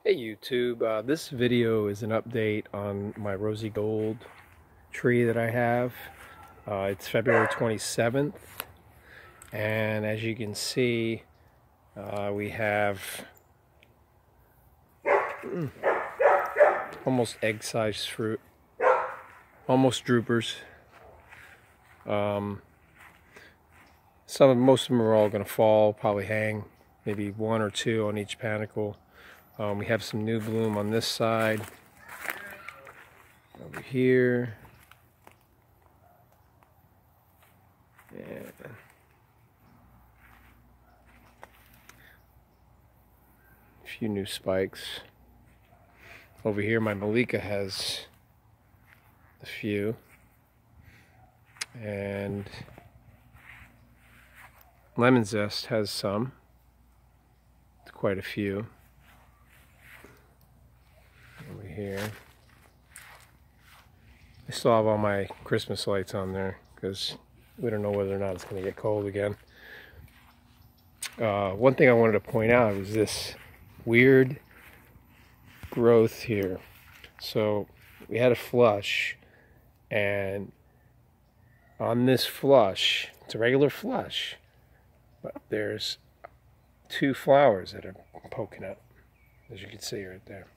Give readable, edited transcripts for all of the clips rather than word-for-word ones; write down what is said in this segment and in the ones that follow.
Hey YouTube, this video is an update on my rosy gold tree that I have. It's February 27th, and as you can see, we have almost egg-sized fruit, almost droopers. Most of them are all going to fall, probably hang, maybe one or two on each panicle. We have some new bloom on this side, over here, and a few new spikes. Over here, my Malika has a few, and Lemon Zest has some, quite a few. Over here, I still have all my Christmas lights on there because we don't know whether or not it's going to get cold again. One thing I wanted to point out was this weird growth here. So we had a flush, and on this flush, it's a regular flush, but there's two flowers that are poking up, as you can see right there.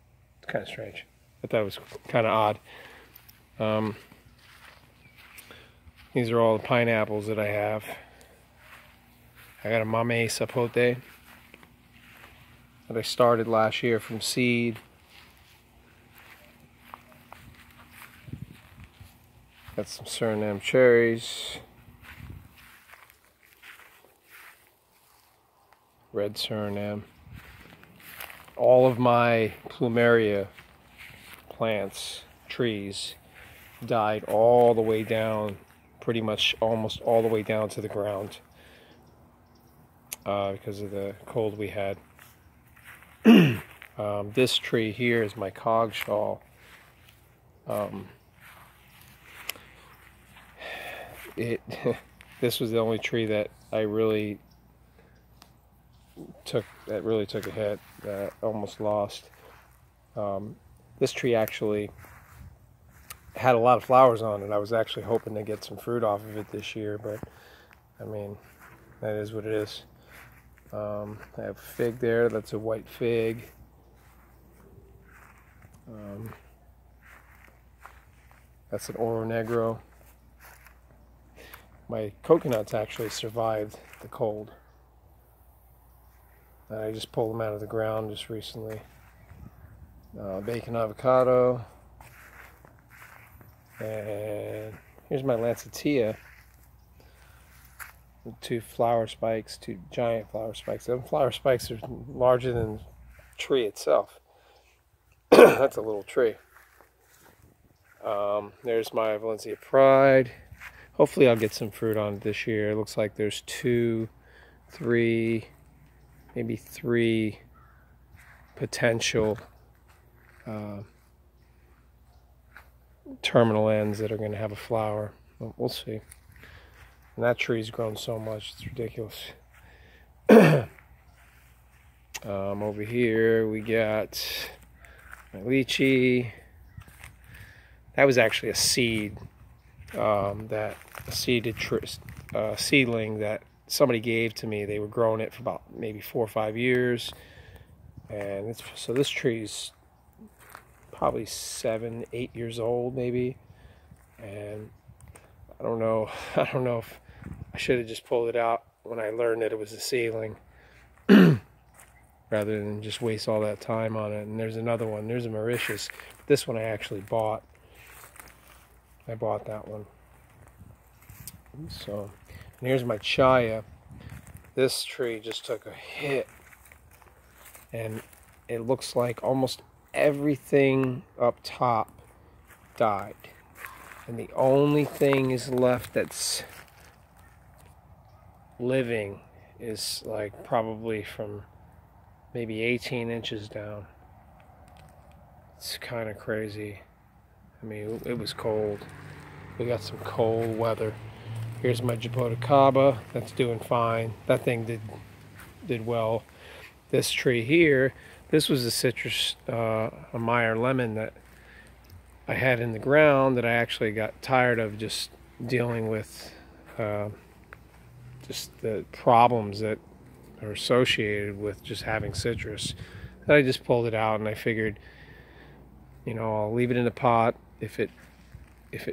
Kind of strange. I thought it was kind of odd. These are all the pineapples that I have. I got a Mame Sapote that I started last year from seed. Got some Suriname cherries. Red Suriname. All of my plumeria plants, trees, died all the way down, pretty much almost all the way down to the ground because of the cold we had. This tree here is my coggeshall. This was the only tree that I really took a hit, that I almost lost. This tree actually had a lot of flowers on it. I was actually hoping to get some fruit off of it this year, but I mean, that is what it is. I have a fig there. That's a white fig. That's an Oro Negro. My coconuts actually survived the cold. I just pulled them out of the ground just recently. Bacon avocado. And here's my Lancetilla. Two flower spikes, two giant flower spikes. Them flower spikes are larger than the tree itself. That's a little tree. There's my Valencia Pride. Hopefully I'll get some fruit on it this year. It looks like there's maybe three potential terminal ends that are going to have a flower. We'll see. And that tree's grown so much, it's ridiculous. Over here we got my lychee. That was actually a seed, seedling that somebody gave to me. They were growing it for about maybe 4 or 5 years, and so this tree's probably 7, 8 years old maybe. And I don't know if I should have just pulled it out when I learned that it was a seedling rather than just waste all that time on it. And there's another one. There's a Mauritius. This one I actually bought. I bought that one. So, and here's my Chaya. This tree just took a hit, and it looks like almost everything up top died, and the only thing is left that's living is like probably from maybe 18 inches down. It's kind of crazy. I mean, it was cold. We got some cold weather. Here's my Jaboticaba. That's doing fine. That thing did well. This tree here, This was a citrus, a Meyer lemon that I had in the ground that I actually got tired of just dealing with just the problems that are associated with just having citrus. And I just pulled it out, and I figured, you know, I'll leave it in a pot. If it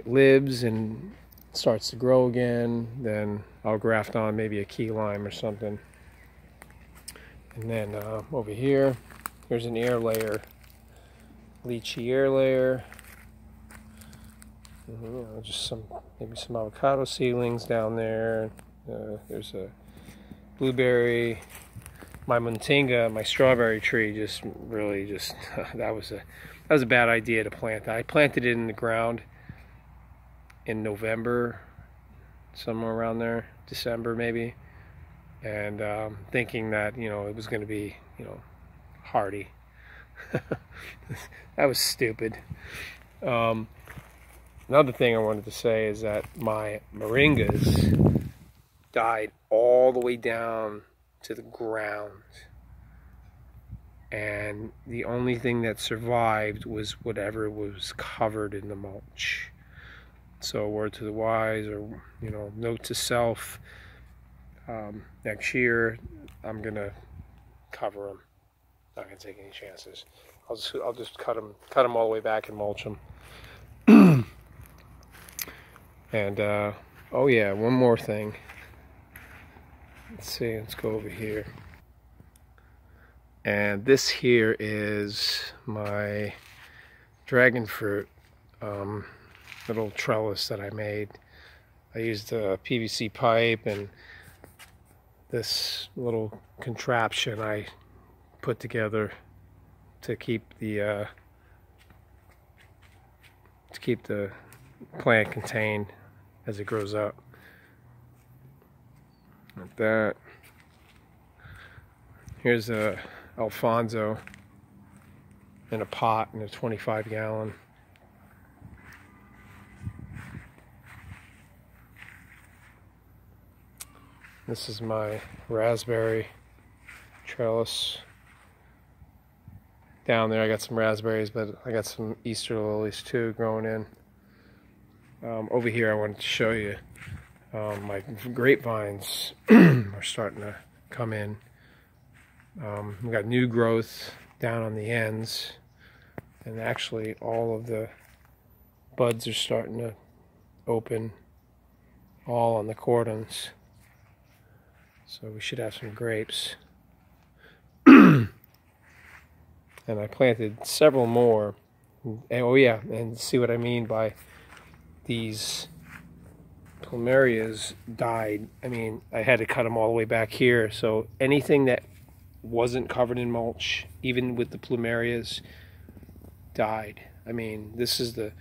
lives and starts to grow again, then I'll graft on maybe a key lime or something. And then over here, here's an air layer, lychee air layer. You know, just maybe some avocado seedlings down there. There's a blueberry. My Moringa, my strawberry tree, just that was a bad idea to plant that. I planted it in the ground in November, somewhere around there, December maybe, and thinking that, you know, it was going to be, you know, hardy. That was stupid. Another thing I wanted to say is that my moringas died all the way down to the ground, and the only thing that survived was whatever was covered in the mulch. So word to the wise, or, you know, note to self, next year I'm gonna cover them. Not gonna take any chances. I'll just cut them all the way back and mulch them. And oh yeah, one more thing. Let's see, let's go over here. And this here is my dragon fruit little trellis that I made. I used a PVC pipe and this little contraption I put together to keep the plant contained as it grows up. Like that. Here's a Alfonso in a pot in a 25-gallon. This is my raspberry trellis. Down there I got some raspberries, but I got some Easter lilies too growing in. Over here I wanted to show you my grape vines are starting to come in. We got new growth down on the ends, and actually all of the buds are starting to open, all on the cordons. So we should have some grapes. And I planted several more. And, oh yeah, and see what I mean by these plumerias died. I mean, I had to cut them all the way back here. So anything that wasn't covered in mulch, even with the plumerias, died. I mean, this is the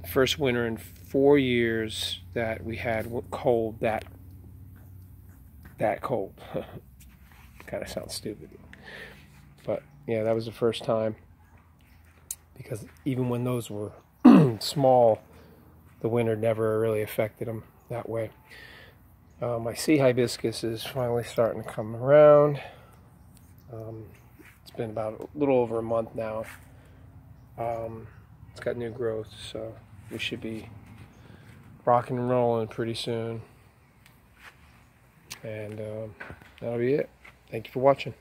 first winter in 4 years that we had cold that cold. Kind of sounds stupid, but yeah, that was the first time, because even when those were small, the winter never really affected them that way. My sea hibiscus is finally starting to come around. It's been about a little over a month now. It's got new growth, so we should be rocking and rolling pretty soon. And that'll be it. Thank you for watching.